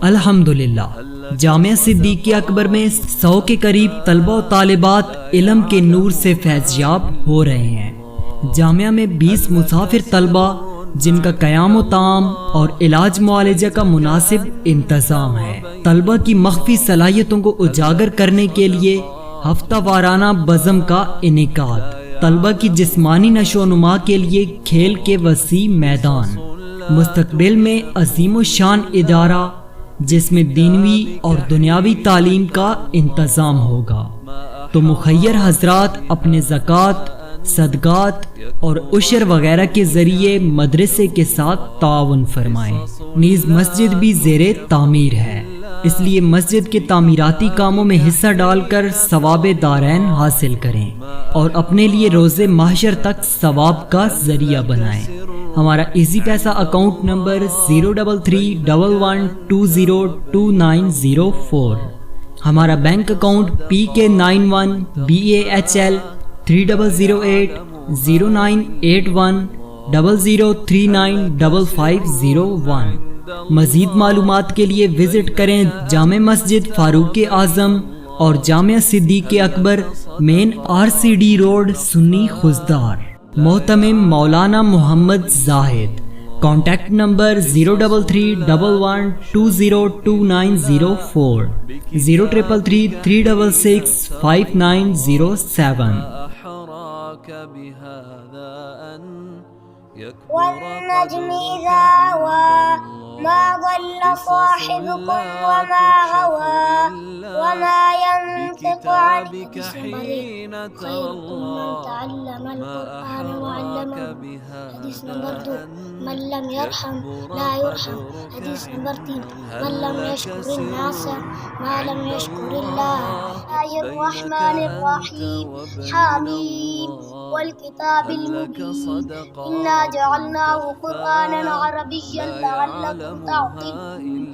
الحمدللہ جامعہ صدیق اکبر میں 100 کے قریب طلبہ و طالبات علم کے نور سے فیض یاب ہو رہے ہیں۔ جامعہ میں 20 مسافر طلبہ جن کا قیام و طعام اور علاج معالجہ کا مناسب انتظام ہے۔ طلبہ کی مخفی صلاحیتوں کو اجاگر کرنے کے لیے ہفتہ وارانہ بزم کا انعقاد، طلبہ کی جسمانی نشو و نما کے لیے کھیل کے وسیع میدان، مستقبل میں عظیم و شان ادارہ جس میں دینوی اور دنیاوی تعلیم کا انتظام ہوگا۔ تو مخیر حضرات اپنے زکوٰۃ، صدقات اور عشر وغیرہ کے ذریعے مدرسے کے ساتھ تعاون فرمائیں۔ نیز مسجد بھی زیر تعمیر ہے، اس لیے مسجد کے تعمیراتی کاموں میں حصہ ڈال کر ثواب دارین حاصل کریں اور اپنے لیے روز محشر تک ثواب کا ذریعہ بنائیں۔ ہمارا ایزی پیسہ اکاؤنٹ نمبر 03311202904۔ ہمارا بینک اکاؤنٹ PK91BAHL 300810398501۔ مزید معلومات کے لیے وزٹ کریں جامع مسجد فاروق اعظم اور جامعہ صدیق اکبر، مین RCD روڈ، سنی خضدار۔ محتمم مولانا محمد زاہد۔ Contact number 03311202904، 0333365907۔ والنجم إذا هوى ما ضل صاحبكم وما غوى وما ينطق عن الهوى خيركم من تعلم القرآن وعلمه۔ حدیث نمبر 2، من لم يرحم لا يرحم۔ حدیث نمبر 3، من لم يشكر الناس ما لم يشكر الله۔ الرحمن الرحيم، حميم والكتاب المبين، إنا جعلناه قرآنا عربيا لعلكم تعقلون۔